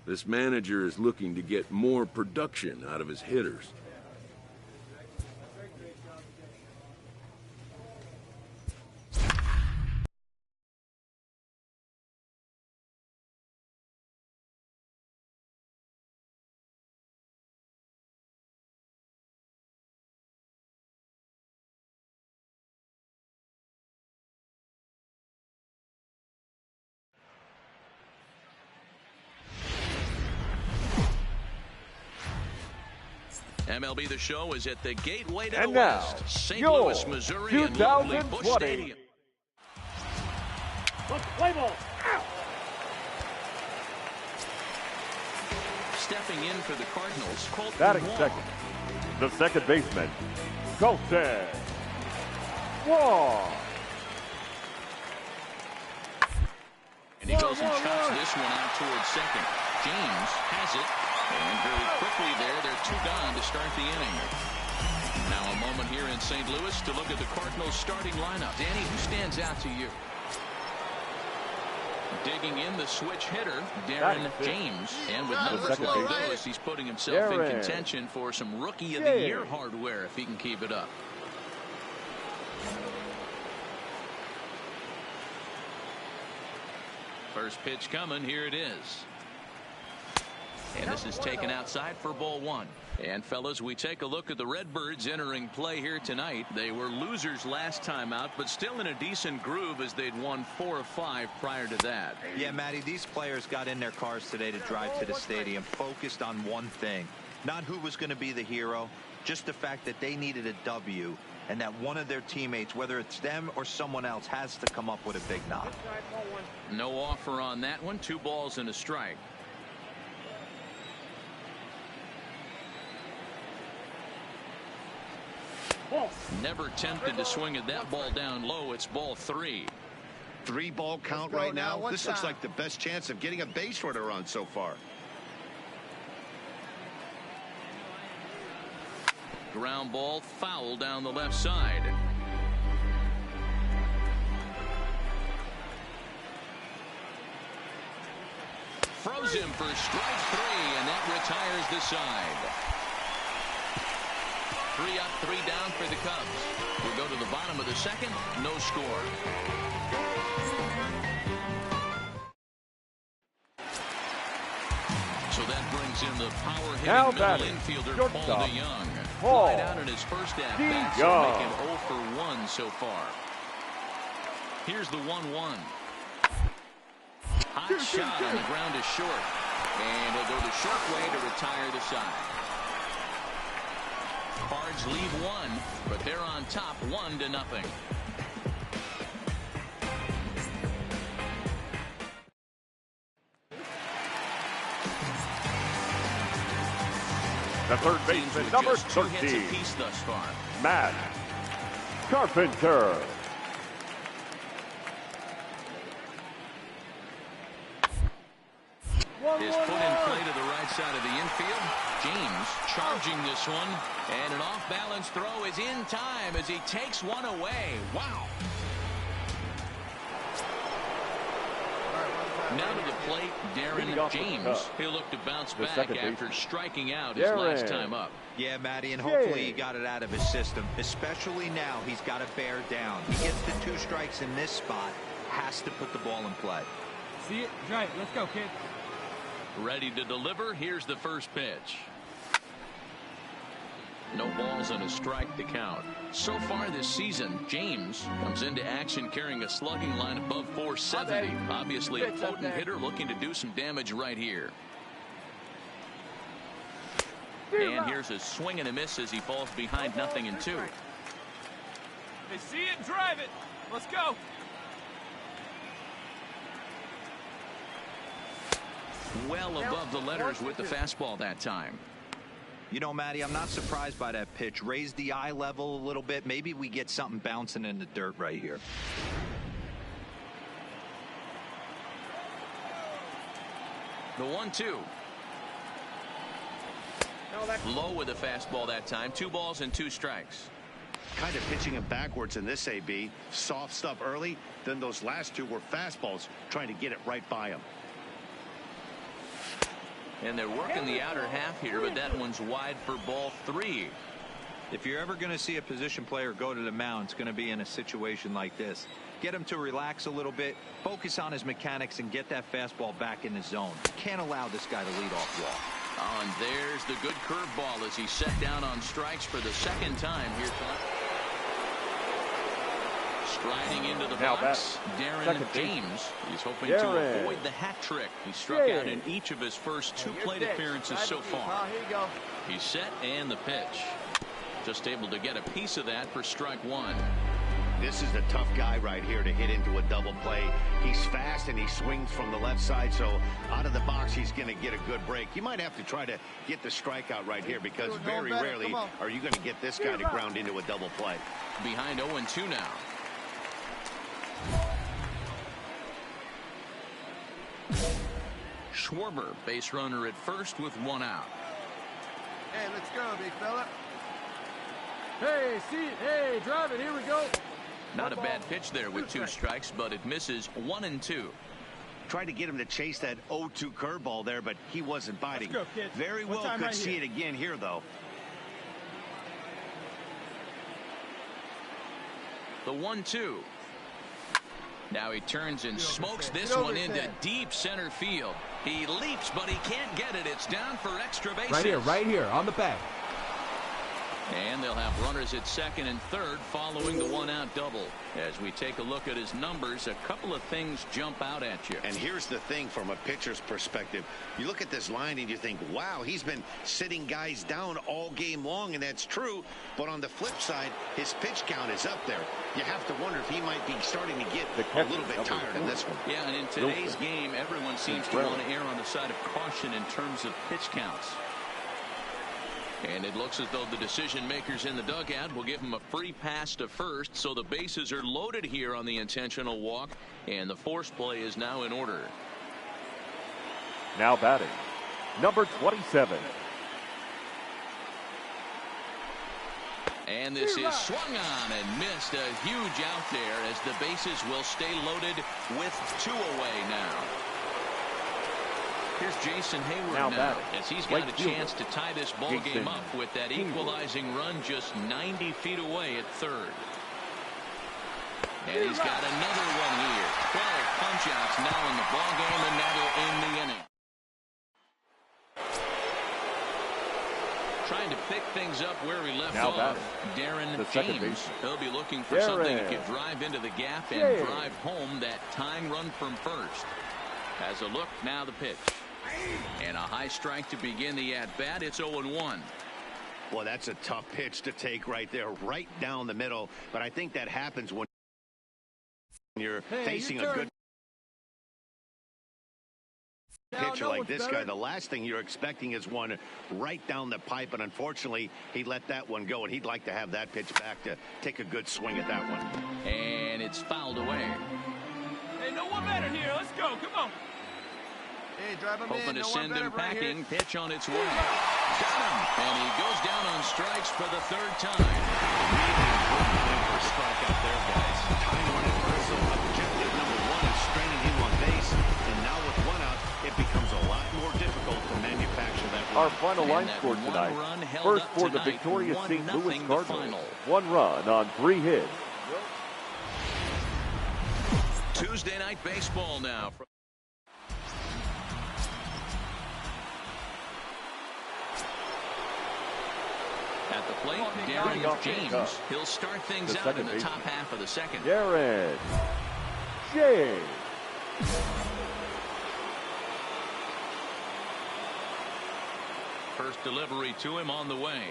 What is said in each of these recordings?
This manager is looking to get more production out of his hitters. MLB The Show is at the gateway to and the now, West, St. your Louis, Missouri, and lovely Busch 2020 Stadium. Play ball. Stepping in for the Cardinals, Colton Batting Wall. second, the second baseman, Colton Wall. And he goes and chops this one out towards second. James has it, and very quickly there, they're two gone to start the inning. Now a moment here in St. Louis to look at the Cardinals starting lineup. Danny, who stands out to you? Digging in the switch hitter, Darren James. And with numbers like those, he's putting himself in contention for some Rookie of the Year hardware if he can keep it up. First pitch coming, here it is. And this is taken outside for ball one. And fellas, we take a look at the Redbirds entering play here tonight. They were losers last time out, but still in a decent groove as they'd won 4 of 5 prior to that. Yeah, Matty, these players got in their cars today to drive to the stadium focused on one thing. Not who was going to be the hero, just the fact that they needed a W and that one of their teammates, whether it's them or someone else, has to come up with a big knock. No offer on that one. 2 balls and a strike. Never tempted to swing at that ball down low. It's ball 3. 3-ball count right now. This looks like the best chance of getting a base runner on so far. Ground ball foul down the left side. Froze him for strike 3, and that retires the side. 3 up, 3 down for the Cubs. We go to the bottom of the second. No score. So that brings in the power-hitting middle infielder, Paul DeYoung. Fly down in his first at-bat, so making 0 for 1 so far. Here's the 1-1. Hot shot on the ground is short. And he'll go the short way to retire the side. Cards leave 1, but they're on top 1-0. The third baseman, number 13, apiece thus far. Matt Carpenter. Is put in play to the right side of the infield. James charging this one, and an off-balance throw is in time as he takes one away. Wow. Now to the plate, Darren James. He'll look to bounce back after striking out his last time up. Yeah, Matty, and hopefully he got it out of his system. Especially now, he's got to bear down. He gets the 2 strikes in this spot, has to put the ball in play. See it? Right, let's go, kid. Ready to deliver. Here's the first pitch. No balls and a strike to count. So far this season, James comes into action carrying a slugging line above 470. Obviously a potent hitter looking to do some damage right here. And here's a swing and a miss as he falls behind 0-2. They see it, drive it. Let's go. Well above the letters with the fastball that time. You know, Matty, I'm not surprised by that pitch. Raise the eye level a little bit. Maybe we get something bouncing in the dirt right here. The 1-2. Low with a fastball that time. 2 balls and 2 strikes. Kind of pitching him backwards in this AB. Soft stuff early. Then those last 2 were fastballs, trying to get it right by him. And they're working the outer half here, but that one's wide for ball 3. If you're ever going to see a position player go to the mound, it's going to be in a situation like this. Get him to relax a little bit, focus on his mechanics, and get that fastball back in the zone. Can't allow this guy to lead off walk. Oh, and there's the good curveball as he's set down on strikes for the second time here tonight. Striding into the box, Darren James. He's hoping to avoid the hat trick. He struck out in each of his first 2 plate appearances so far. He's set and the pitch. Just able to get a piece of that for strike 1. This is a tough guy right here to hit into a double play. He's fast and he swings from the left side, so out of the box he's going to get a good break. You might have to try to get the strikeout right here because very rarely are you going to get this guy to ground into a double play. Behind 0-2 now. Schwarber, base runner at first with 1 out. Hey, let's go, big fella. Hey, see it. Hey, drive it. Here we go. Not a bad pitch there with 2 strikes, but it misses 1-2. Tried to get him to chase that 0-2 curveball there, but he wasn't biting. Let's go, kid. Very well could right see here. it again here, though. The 1-2. Now he turns and smokes this one into deep center field. He leaps, but he can't get it. It's down for extra bases. Right here, on the back. And they'll have runners at second and third following the 1-out double. As we take a look at his numbers, a couple of things jump out at you. And here's the thing from a pitcher's perspective. You look at this line and you think, wow, he's been sitting guys down all game long, and that's true. But on the flip side, his pitch count is up there. You have to wonder if he might be starting to get a little bit tired in this one. Yeah, and in today's game, everyone seems to want to err on the side of caution in terms of pitch counts. And it looks as though the decision makers in the dugout will give him a free pass to first, so the bases are loaded here on the intentional walk, and the force play is now in order. Now batting, number 27. And this is swung on and missed. A huge out there as the bases will stay loaded with 2 away now. Here's Jason Hayward now as he's got a chance to tie this ball game up with that equalizing run just 90 feet away at third. And he's got another one here. 12 punch-outs now in the ball game, and that'll end the inning. Trying to pick things up where we left off. Darren James. He'll be looking for something that could drive into the gap and drive home that tying run from first. As a look, now the pitch. And a high strike to begin the at-bat. It's 0-1. Well, that's a tough pitch to take right there, right down the middle. But I think that happens when you're facing a good pitcher like this guy. The last thing you're expecting is one right down the pipe, and unfortunately he let that one go, and he'd like to have that pitch back to take a good swing at that one. And it's fouled away. Hey, no one better here. Let's go. Come on. Hey, drive him hoping in. to send him packing. Pitch on its way. Got him. And he goes down on strikes for the 3rd time. Really for a strikeout there, guys. Tying run at first, so objective number 1 is straining him on base. And now with 1 out, it becomes a lot more difficult to manufacture that run. Our final line score tonight. First for the victorious St. Louis Cardinals. 1 run on 3 hits. Tuesday night baseball now. At the plate, Darren James. He'll start things out in the top half of the second. Darren James. First delivery to him on the way.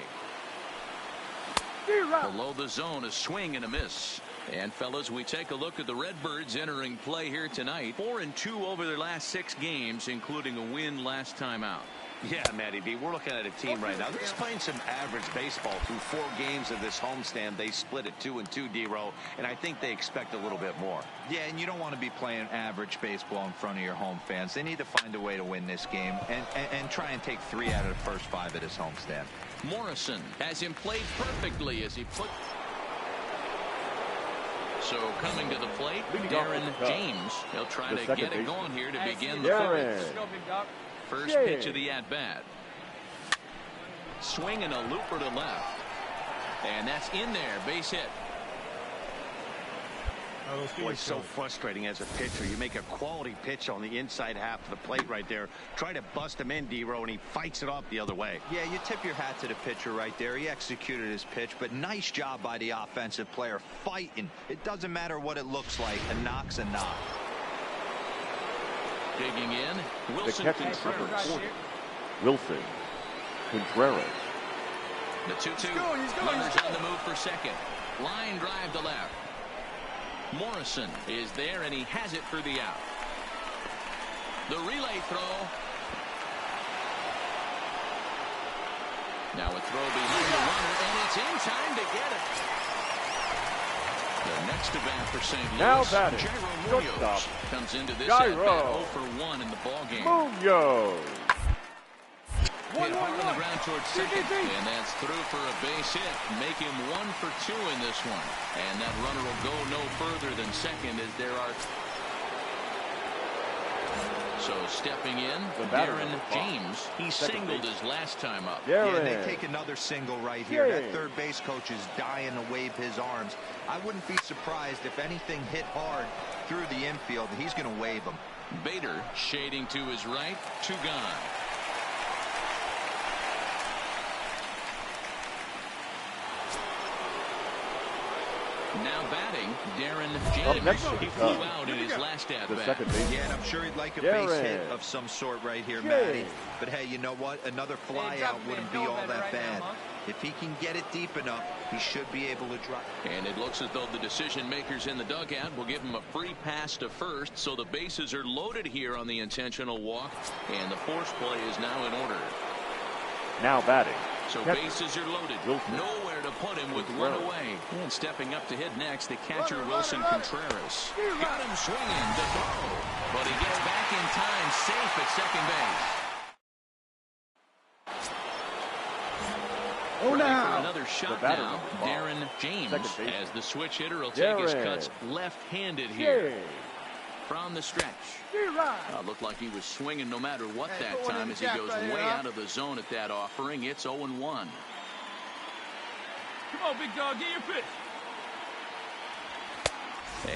Below the zone, a swing and a miss. And fellas, we take a look at the Redbirds entering play here tonight. 4-2 over their last 6 games, including a win last time out. Yeah, Matty B, we're looking at a team right now. They're just playing some average baseball through 4 games of this homestand. They split at 2-2, D-Row, and I think they expect a little bit more. Yeah, and you don't want to be playing average baseball in front of your home fans. They need to find a way to win this game and try and take 3 out of the first 5 at his homestand. Morrison has him played perfectly as he put. So coming to the plate, Darren James. He'll try to get it going here to begin the 4th. First pitch of the at-bat. Swinging a looper to left. And that's in there. Base hit. Boy, it's so frustrating as a pitcher. You make a quality pitch on the inside half of the plate right there. Try to bust him in, D-Row, and he fights it off the other way. Yeah, you tip your hat to the pitcher right there. He executed his pitch, but nice job by the offensive player fighting. It doesn't matter what it looks like. A knock's a knock. Digging in, Wilson Contreras. Wilson Contreras. The 2-2. Runners on the move for second. Line drive to left. Morrison is there, and he has it for the out. The relay throw. Now a throw behind the runner, and it's in time to get it. The next to bat for St. Louis. Now batting. Munoz comes into this at bat 0 for 1 in the ball game. Munoz. Hit hard on the ground towards second, and that's through for a base hit. Make him 1 for 2 in this one. And that runner will go no further than second as there are. So stepping in, Darren James. He singled his last time up. Yeah, they take another single right here. That third base coach is dying to wave his arms. I wouldn't be surprised if anything hit hard through the infield. He's going to wave them. Bader shading to his right, 2 gone. Now batting, Darren James. He flew out in his last at-bat. Yeah, and I'm sure he'd like a base hit of some sort right here, Matty. But hey, you know what? Another flyout wouldn't be all that bad. If he can get it deep enough, he should be able to drive. And it looks as though the decision makers in the dugout will give him a free pass to first. So the bases are loaded here on the intentional walk, and the force play is now in order. Now batting. So bases are loaded. Nowhere to put him with runaway. And stepping up to hit next, the catcher Wilson Contreras. Got him swinging to throw. But he gets back in time, safe at second base. For another shot now, Darren James, as the switch hitter will take his cuts left-handed here. From the stretch. Looked like he was swinging no matter what that time as he goes way out of the zone at that offering. It's 0-1. Come on, big dog, get your pitch.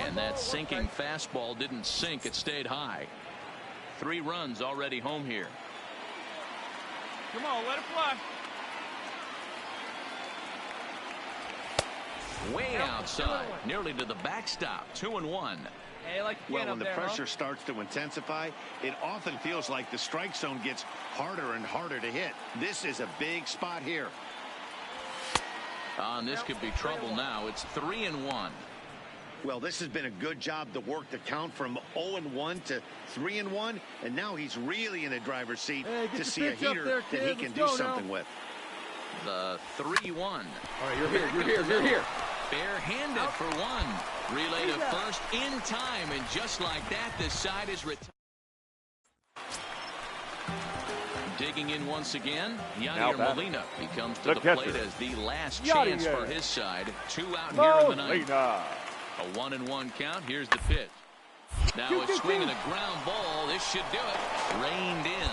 And that sinking fastball didn't sink. It stayed high. 3 runs already home here. Come on, let it fly. Way outside, nearly to the backstop. 2-1. Hey, like well, when the pressure starts to intensify, it often feels like the strike zone gets harder and harder to hit. This is a big spot here. This could be trouble now. It's 3-1. Well, this has been a good job to work the count from 0-1 to 3-1, and now he's really in the driver's seat to see a heater that he can do something with. The 3-1. All right, you're here. Barehanded for 1. Relay to first in time, and just like that, this side is retired. Digging in once again, Yadier Molina. He comes to the plate as the last chance for his side. 2 out here in the ninth. A 1-1 count. Here's the pitch. Now it's swinging a ground ball. This should do it. Reined in.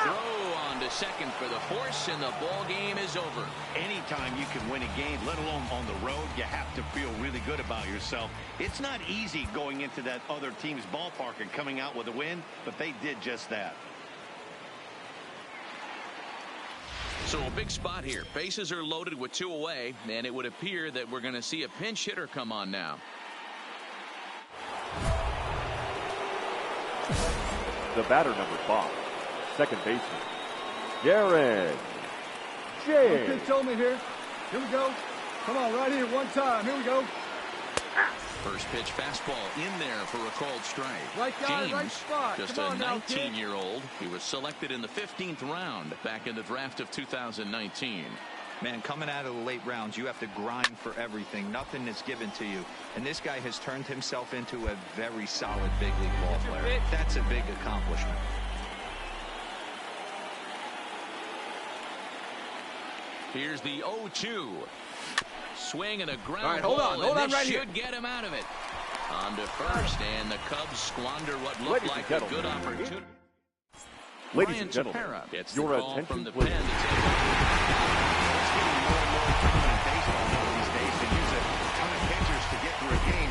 Throw on to second for the force, and the ball game is over. Anytime you can win a game, let alone on the road, you have to feel really good about yourself. It's not easy going into that other team's ballpark and coming out with a win, but they did just that. So a big spot here. Bases are loaded with 2 away, and it would appear that we're going to see a pinch hitter come on now. The batter, number 5, second baseman, Darren James. Kid told me here. Here we go. Come on, right here, one time. Here we go. First pitch fastball in there for a called strike. Right guy, James, right spot. just a 19-year-old. He was selected in the 15th round back in the draft of 2019. Man, coming out of the late rounds, you have to grind for everything. Nothing is given to you. And this guy has turned himself into a very solid big league ball player. That's a big accomplishment. Here's the 0-2. Swing and a ground All right, hold ball, on and this right should here. get him out of it. On to first, and the Cubs squander what looked like a good opportunity. Ladies and gentlemen, your attention please. It's getting more and more common in baseball now these days to use a ton of pitchers to get through a game.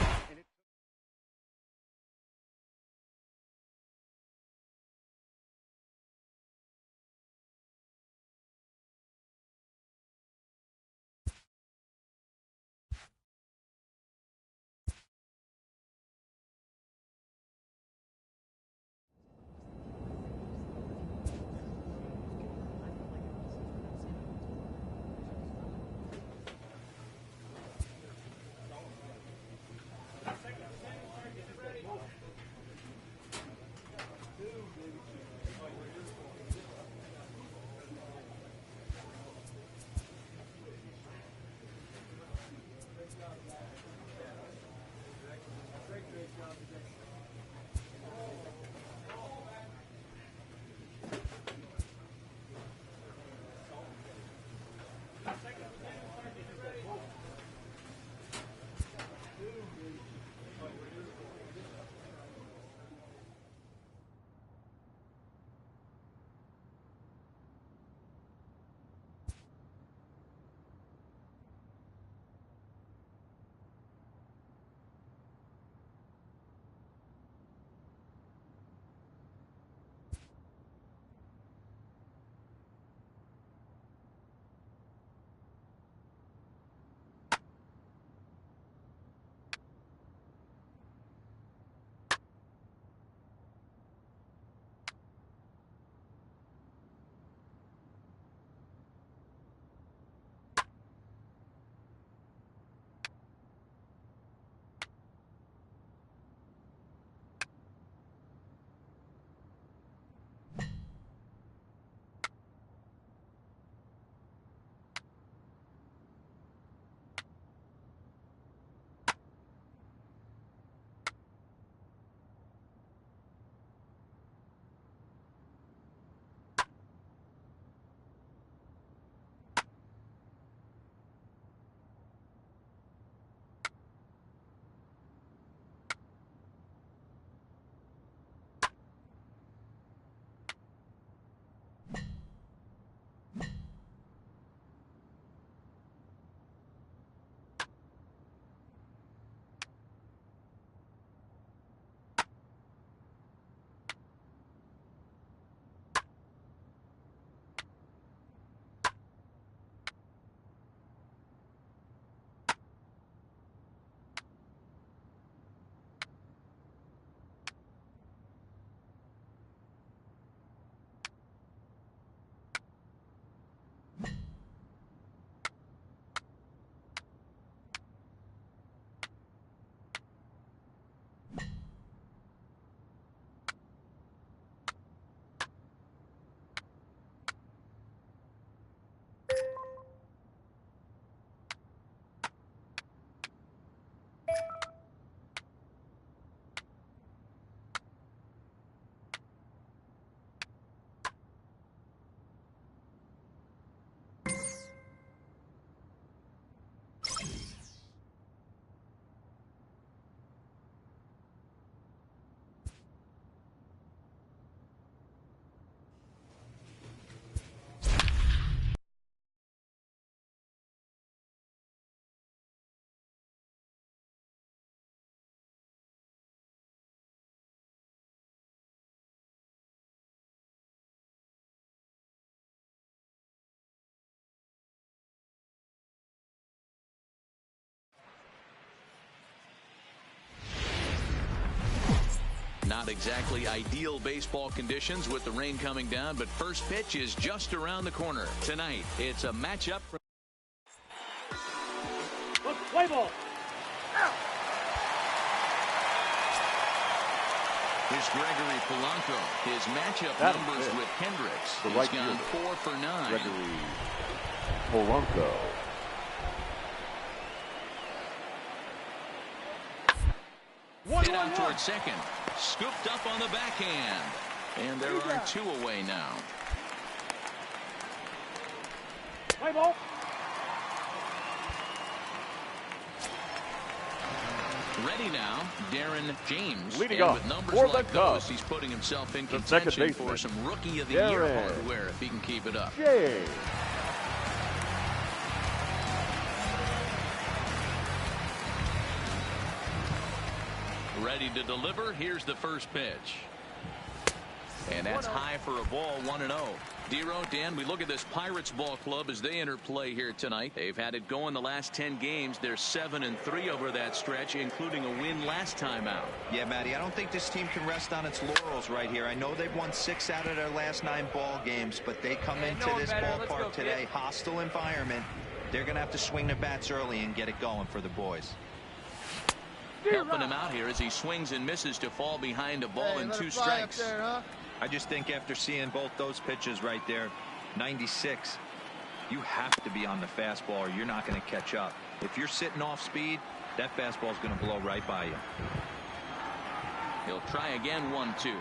Not exactly ideal baseball conditions with the rain coming down, but first pitch is just around the corner. Tonight, it's a matchup. Play ball. Here's Gregory Polanco. His matchup numbers with Hendricks. He's gone 4 for 9. Gregory Polanco. Hit out towards second. Scooped up on the backhand. And there are 2 away now. Play ball. Ready now, Darren James. Leading and off with numbers for like the those, Cubs, he's putting himself in the contention for some Rookie of the Year hardware if he can keep it up. James. Ready to deliver. Here's the first pitch. And that's high for a ball, 1-0. Dero, Dan, we look at this Pirates ball club as they enter play here tonight. They've had it going the last 10 games. They're 7-3 over that stretch, including a win last time out. Yeah, Matty, I don't think this team can rest on its laurels right here. I know they've won 6 out of their last 9 ball games, but they come into this ballpark today, hostile environment. They're going to have to swing the bats early and get it going for the boys. Helping him out here as he swings and misses to fall behind a ball and 2 strikes. There, huh? I just think after seeing both those pitches right there, 96, you have to be on the fastball or you're not going to catch up. If you're sitting off speed, that fastball is going to blow right by you. He'll try again, 1-2.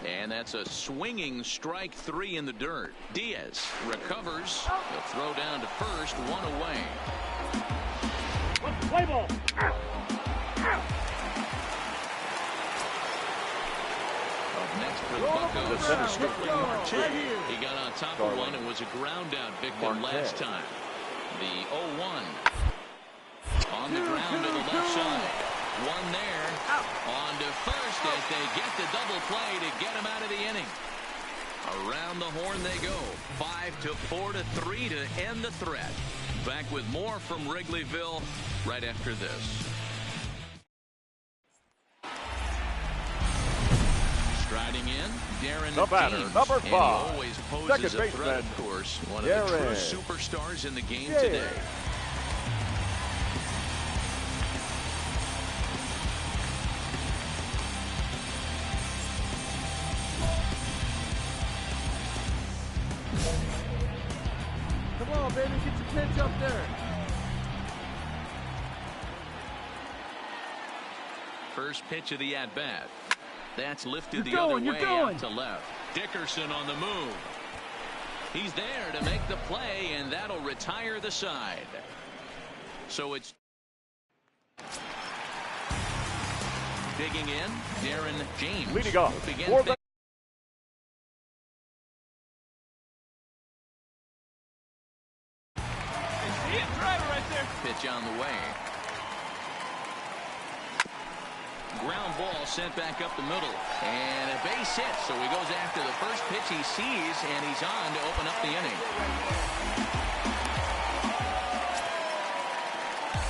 And that's a swinging strike 3 in the dirt. Diaz recovers. He'll throw down to first, 1 away. Play ball. Next for the Buccos, Stripling Marte. He got on top of one and was a ground out victim last time. The 0-1 on the ground to the left side. One there. On to first as they get the double play to get him out of the inning. Around the horn they go. 5-4-3 to end the threat. Back with more from Wrigleyville right after this. Striding in, Darren the batter, James. number 5. And he always poses Second a threat, of course. One of the true superstars in the game today. Come on, baby, get your pitch up there. First pitch of the at-bat. That's lifted the other way out to left. Dickerson on the move. He's there to make the play, and that'll retire the side. So it's digging in, Darren James. Leading off for the pitch on the way. Ground ball sent back up the middle. And a base hit. So he goes after the first pitch he sees, and he's on to open up the inning.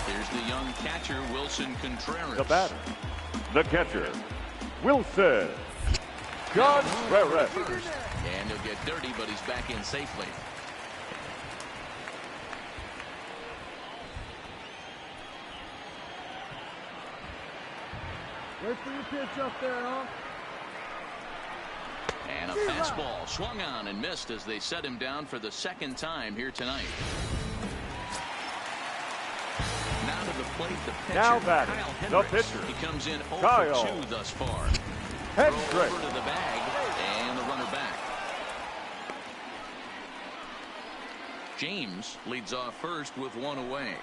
Here's the young catcher, Wilson Contreras. The batter, the catcher, Wilson Contreras. And he'll get dirty, but he's back in safely. Wait for your pitch up there, huh? And a fastball swung on and missed as they set him down for the second time here tonight. Now to the plate, the pitcher, now batting, Kyle the Hendricks. pitcher. He comes in 0 Kyle for 2 thus far. Hendricks. Throw over to the bag and the runner back. James leads off first with 1 away.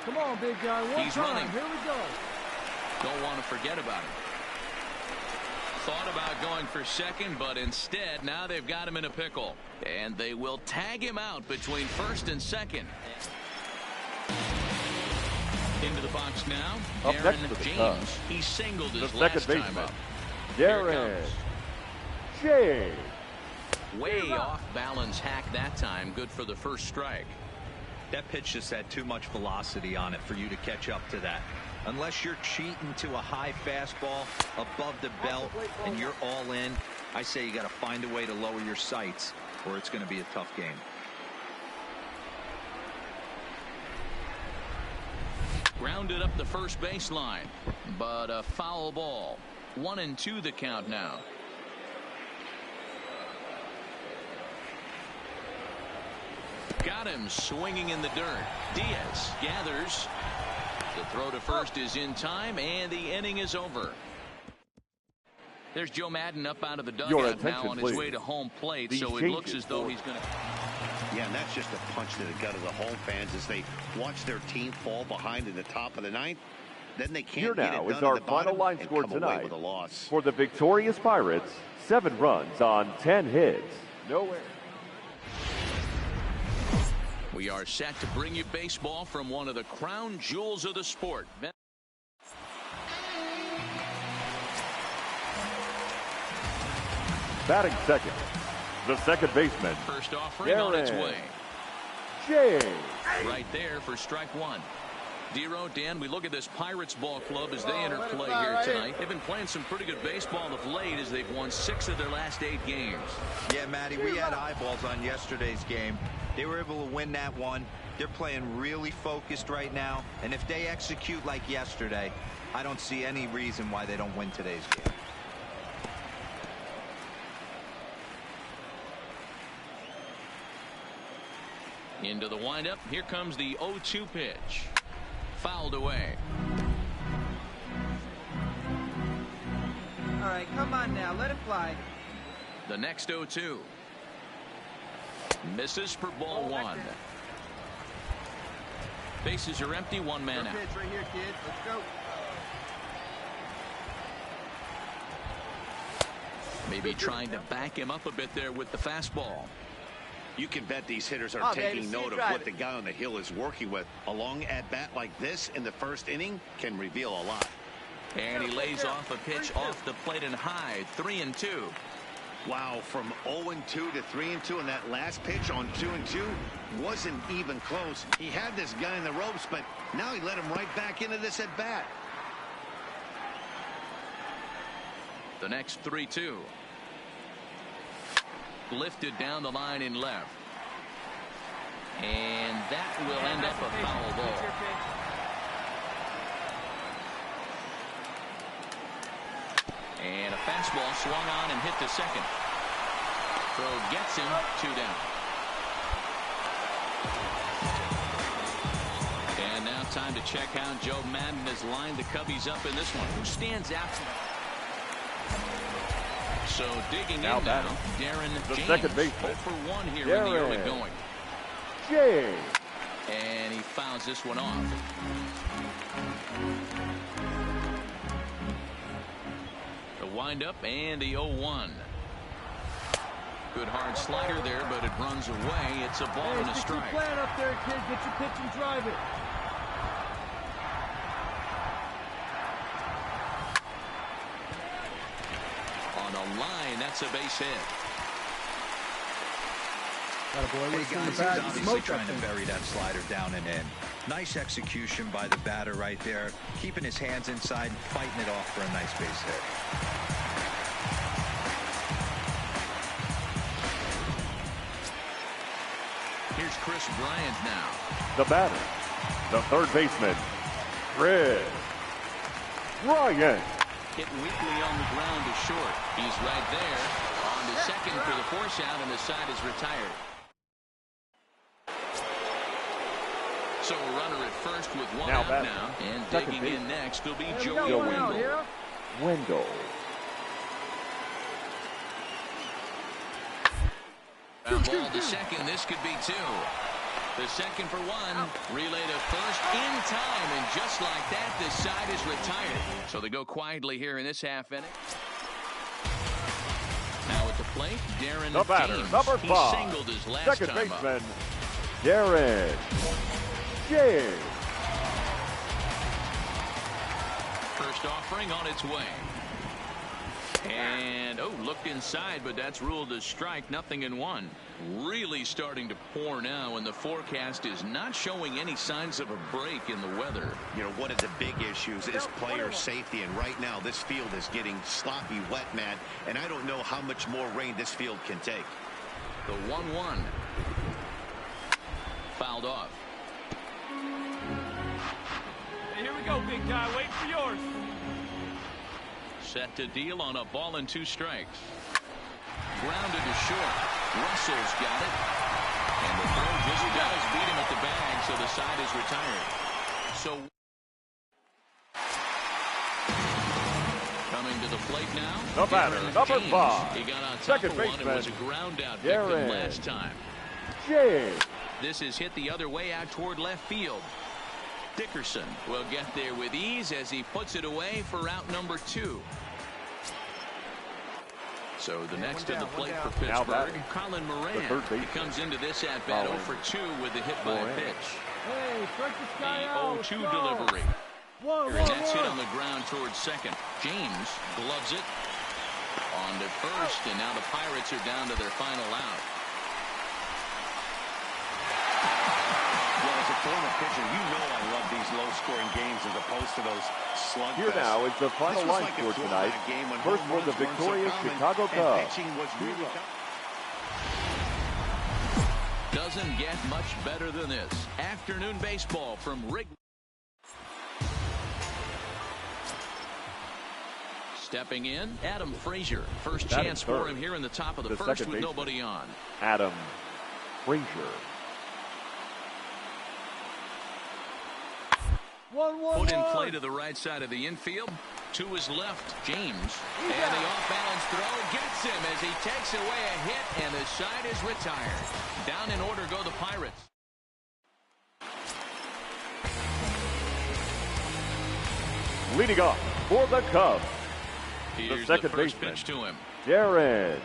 Come on, big guy. One time. Running. Here we go. Don't want to forget about it. Thought about going for second, but instead now they've got him in a pickle. And they will tag him out between first and second. Into the box now, Up Darren next to the James. Cubs, He singled his the last second time baseman, up. Darren James. Way off balance hack that time. Good for the first strike. That pitch just had too much velocity on it for you to catch up to that. Unless you're cheating to a high fastball above the belt and you're all in, I say you got to find a way to lower your sights or it's going to be a tough game. Grounded up the first baseline, but a foul ball. 1-2 the count now. Got him swinging in the dirt. Diaz gathers. The throw to first is in time, and the inning is over. There's Joe Madden up out of the dugout now on his way to home plate, so it looks as though he's going to... Yeah, and that's just a punch to the gut of the home fans as they watch their team fall behind in the top of the ninth. Then they can't Here get now it is done our at the final bottom line and score come away tonight. with a loss. For the victorious Pirates, 7 runs on 10 hits. No errors. We are set to bring you baseball from one of the crown jewels of the sport. Batting second, the second baseman. First offering on its way. James. Right there for strike one. Dero, Dan, we look at this Pirates ball club as they enter play here tonight. They've been playing some pretty good baseball of late as they've won 6 of their last 8 games. Yeah, Matty, we had eyeballs on yesterday's game. They were able to win that one. They're playing really focused right now. And if they execute like yesterday, I don't see any reason why they don't win today's game. Into the windup. Here comes the 0-2 pitch. Fouled away. All right, come on now. Let it fly. The next 0-2. Misses for ball 1. Bases are empty. 1 man out. Pitch right here, kid. Let's go. Maybe trying to back him up a bit there with the fastball. You can bet these hitters are taking note of what the guy on the hill is working with. A long at-bat like this in the first inning can reveal a lot. And he lays off a pitch off the plate and high. 3-2. Wow, from 0-2 to 3-2, and that last pitch on 2-2 wasn't even close. He had this guy in the ropes, but now he let him right back into this at-bat. The next 3-2. Lifted down the line in left. And that will end up a foul ball. And a fastball swung on and hit to second. Throw gets him 2 down. And now time to check how Joe Madden has lined the Cubbies up in this one. Who stands out? So digging in now, Darren James, second baseman. 0 for 1 here in the early going. James. And he fouls this one off. The windup and the 0-1. Good hard slider there, but it runs away. It's a ball and a strike. Get your plan up there, kid. Get your pitch and drive it. On the line, that's a base hit. Hey guys, he's obviously trying to bury that slider down and in. Nice execution by the batter right there, keeping his hands inside and fighting it off for a nice base hit. Here's Chris Bryant now. The batter, the third baseman, Chris Bryant. Hit weakly on the ground to short. He's right there on the second for the force out, and the side is retired. So a runner at first with 1 out now. And digging in next will be Joey Wendell. Wendell. Ball to second. This could be 2. The second for 1. Relay to first in time. And just like that, this side is retired. So they go quietly here in this half inning. Now at the plate, Darren the batter, James. number 5. He singled his last second time baseman, up. Darren James. First offering on its way. And, looked inside, but that's ruled a strike. 0-1. Really starting to pour now, and the forecast is not showing any signs of a break in the weather. You know, one of the big issues is player safety, and right now this field is getting sloppy wet, Matt, and I don't know how much more rain this field can take. The 1-1. Fouled off. Hey, here we go, big guy. Wait for yours. Set to deal on a ball and 2 strikes. Grounded to short. Russell's got it. And the throw just does beat him at the bag, so the side is retired. So coming to the plate now. The batter, number 5. He got on top second of baseman, one and was a ground out victim last time. James. This is hit the other way out toward left field. Dickerson will get there with ease as he puts it away for out number 2. So the next to the plate for Pittsburgh, Colin Moran. He comes into this at-bat 0 for 2 with the hit by a pitch. Hey, strike this guy out. The 0-2 delivery. And that's hit on the ground towards second. James gloves it on to first, and now the Pirates are down to their final out. Well, as a former pitcher, you know I love these low-scoring games as opposed to those slugfests. Here now is the final line score tonight. First for the victorious Chicago Cubs. Really doesn't get much better than this. Afternoon baseball from Wrigley. Stepping in, Adam Frazier. First chance for him here in the top of the first with nobody on. Adam Frazier. 1-1-1. Put in play to the right side of the infield. To his left, James. And the off-balance throw gets him as he takes away a hit, and the side is retired. Down in order go the Pirates. Leading off for the Cubs. Here's the second first baseman, pitch to him. Darren.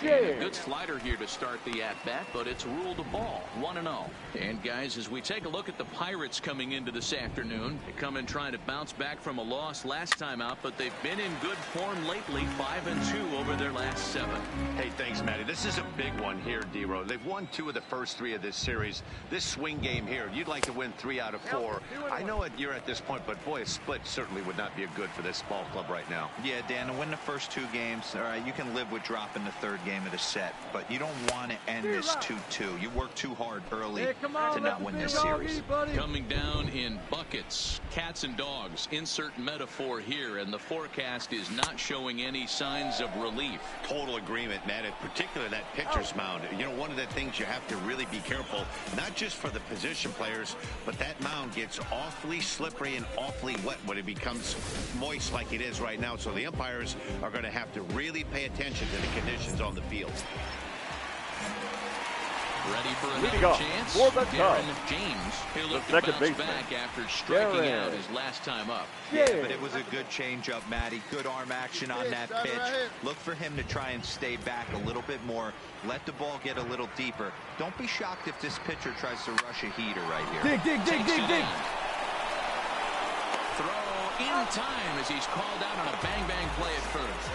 A good slider here to start the at-bat, but it's ruled a ball, 1-0. And guys, as we take a look at the Pirates coming into this afternoon, they come in trying to bounce back from a loss last time out, but they've been in good form lately, 5-2 over their last 7. Hey, thanks, Matty. This is a big one here, D-Row. They've won 2 of the first 3 of this series. This swing game here, you'd like to win 3 out of 4. I know you're at this point, but boy, a split certainly would not be a good for this ball club right now. Yeah, Dan, to win the first 2 games, all right, you can live with dropping the third game of the set, but you don't want to end this 2-2. You work too hard early to not win this series. Coming down in buckets, cats and dogs, insert metaphor here, and the forecast is not showing any signs of relief. Total agreement, Matt, in particular that pitcher's mound. You know, one of the things you have to really be careful, not just for the position players, but that mound gets awfully slippery and awfully wet when it becomes moist like it is right now. So the umpires are going to have to really pay attention to the conditions on the field. Ready for another chance. For the Darren James. He'll look to bounce back after striking out his last time up. Yeah, but it was a good changeup, Matty. Good arm action on that pitch. Look for him to try and stay back a little bit more. Let the ball get a little deeper. Don't be shocked if this pitcher tries to rush a heater right here. Dig. Throw in time as he's called out on a bang-bang play at first.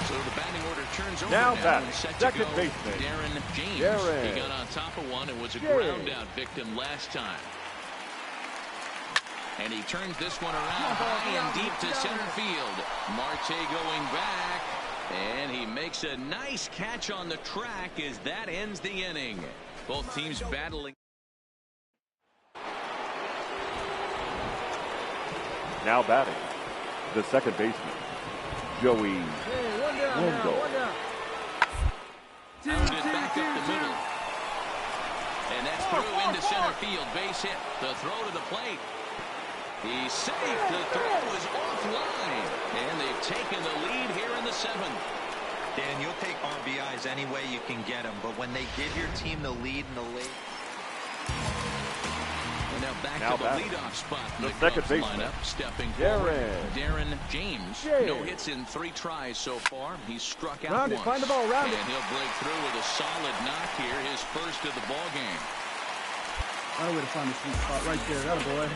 So the batting order turns over now and set to go. Darren James. He got on top of one and was a ground out victim last time. And he turns this one around high and deep to center field. Marte going back. And he makes a nice catch on the track as that ends the inning. Both teams battling. Now batting, the second baseman, Joey Wendell. Pounded back up the middle. And that's through into center field. Base hit. The throw to the plate. He's safe. The throw is offline. And they've taken the lead here in the 7th. Dan, you'll take RBIs any way you can get them, but when they give your team the lead in the late. And now back to the leadoff spot in the second Cubs baseman, lineup. Stepping forward, Darren James. No hits in 3 tries so far. He's struck out once. Find the ball, round it. And he'll break through with a solid knock here, his first of the ball game. I know where to find the sweet spot right there. That boy.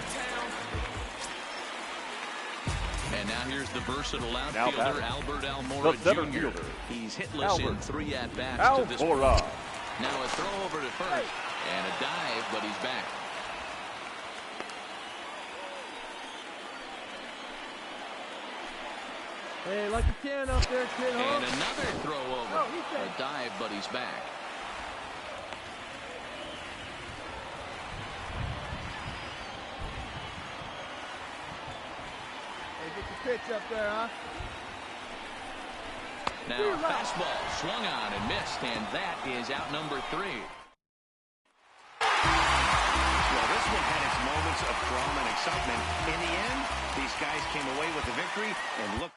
And now here's the versatile outfielder, Albert Almora Jr. He's hitless in 3 at-bats to this point. Now a throw over to first. And a dive, but he's back. Hey, like you can up there, kid. And another throw over. A dive, but he's back. Hey, get the pitch up there, huh? Now a fastball swung on and missed, and that is out number 3. Well, this one had its moments of drama and excitement. In the end, these guys came away with the victory and look.